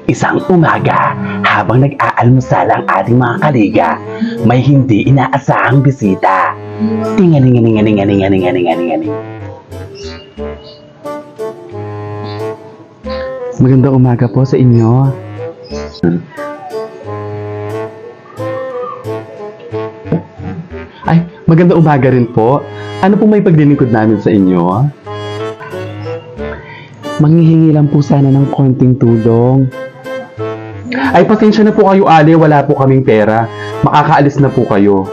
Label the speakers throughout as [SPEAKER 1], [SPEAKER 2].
[SPEAKER 1] Isang umaga, habang nag-aalmusal ang ating mga kaliga, may hindi inaasahang bisita. Tinganinganinganinganinganinganinganing. Magandang umaga po sa inyo. Ay, magandang umaga rin po. Ano pong may paglilingkod namin sa inyo? Manghihingi lang po sana ng konting tulong. Ay, pasensya na po kayo, Ale. Wala po kaming pera. Makakaalis na po kayo.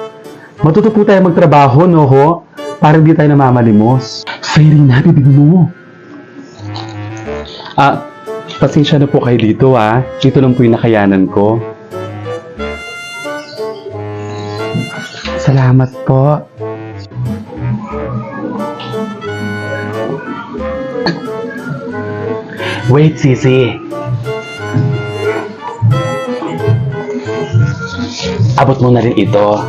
[SPEAKER 1] Matuto po tayo magtrabaho, no ho? Para hindi tayo namamalimos. Fairina, bibig mo. Pasensya na po kayo dito, Ito lang po yung nakayanan ko. Salamat po. Wait, Sisi. Abot mo na rin ito.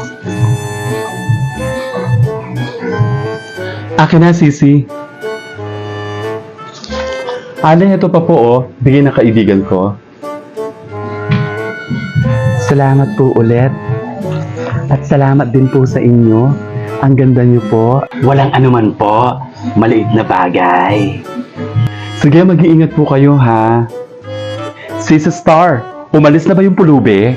[SPEAKER 1] Akin na, Sisi. Ale, ito pa po, bigay ng kaibigan ko. Salamat po ulit. At salamat din po sa inyo. Ang ganda niyo po. Walang anuman po. Maliit na bagay. Sige, mag-iingat po kayo, ha? Sisi Star, umalis na ba yung pulubi?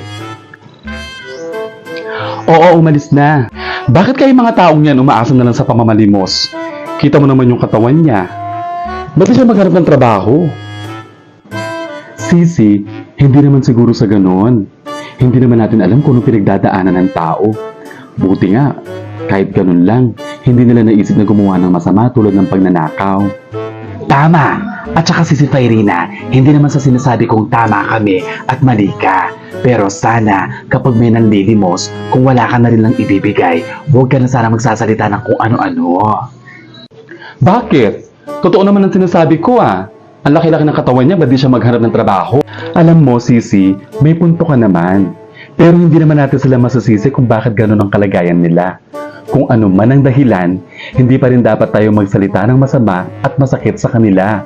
[SPEAKER 1] Oo, umalis na. Bakit kayo mga taong yan umaasa na lang sa pamamalimos? Kita mo naman yung katawan niya. Ba't siya maghanap ng trabaho? Sisi, hindi naman siguro sa ganon. Hindi naman natin alam kung anong pinagdadaanan ng tao. Buti nga, kahit ganon lang, hindi nila naisip na gumawa ng masama tulad ng pagnanakaw. Tama! At saka si Fairina, hindi naman sa sinasabi kong tama kami at mali ka. Pero sana, kapag may nanlilimos, kung wala ka na rin lang ibibigay, huwag ka na sana magsasalita ng kung ano-ano. Bakit? Totoo naman ang sinasabi ko, Ang laki-laki ng katawan niya, ba't di siya maghanap ng trabaho? Alam mo, Sisi, may punto ka naman. Pero hindi naman natin sila masasisi kung bakit gano'n ang kalagayan nila. Kung ano man ang dahilan, hindi pa rin dapat tayo magsalita ng masama at masakit sa kanila.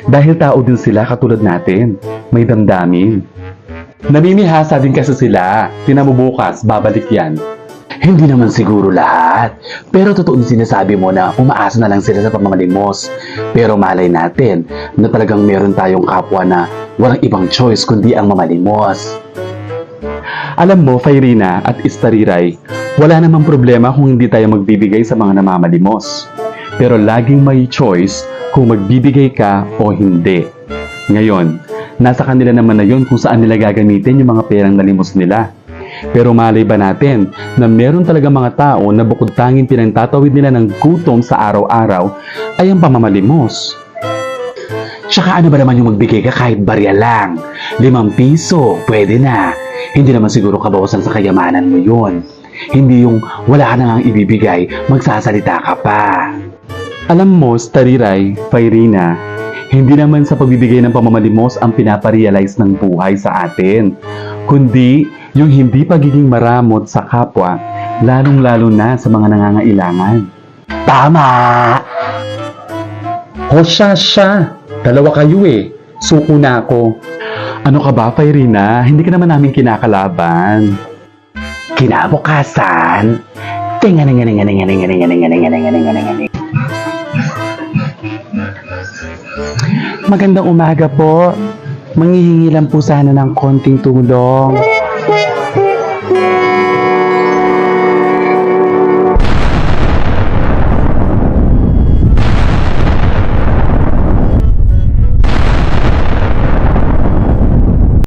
[SPEAKER 1] Dahil tao din sila katulad natin. May damdamin. Namimihasa din kasi sila. Tinamubukas, babalik yan. Hindi naman siguro lahat. Pero totoo yung sinasabi mo na umaasa na lang sila sa pamamalimos. Pero malay natin na talagang meron tayong kapwa na walang ibang choice kundi ang mamalimos. Alam mo, Fairina at Istariray, wala namang problema kung hindi tayo magbibigay sa mga namamalimos. Pero laging may choice kung magbibigay ka o hindi. Ngayon, nasa kanila naman na yun kung saan nila gagamitin yung mga perang nalimos nila. Pero malay ba natin na meron talaga mga tao na bukod tanging pinagtatawid nila ng gutom sa araw-araw ay ang pamamalimos. Tsaka ano ba naman yung magbigay ka kahit barya lang? 5 piso, pwede na. Hindi naman siguro kabawasan sa kayamanan mo yun. Hindi yung wala ka na ngang ibibigay, magsasalita ka pa. Alam mo, Stariray, Fairina, hindi naman sa pagbibigay ng pamamalimos ang pinaparealize ng buhay sa atin, kundi yung hindi pagiging maramot sa kapwa, lalong-lalo na sa mga nangangailangan. Tama! O siya, dalawa kayo suko na ako. Ano ka ba, Fairina? Hindi ka naman namin kinakalaban. Kinabukasan, tinganinganinganinganinganinganinganinganinganinganinganing. Magandang umaga po. Manghihingi lang po sana ng konting tulong.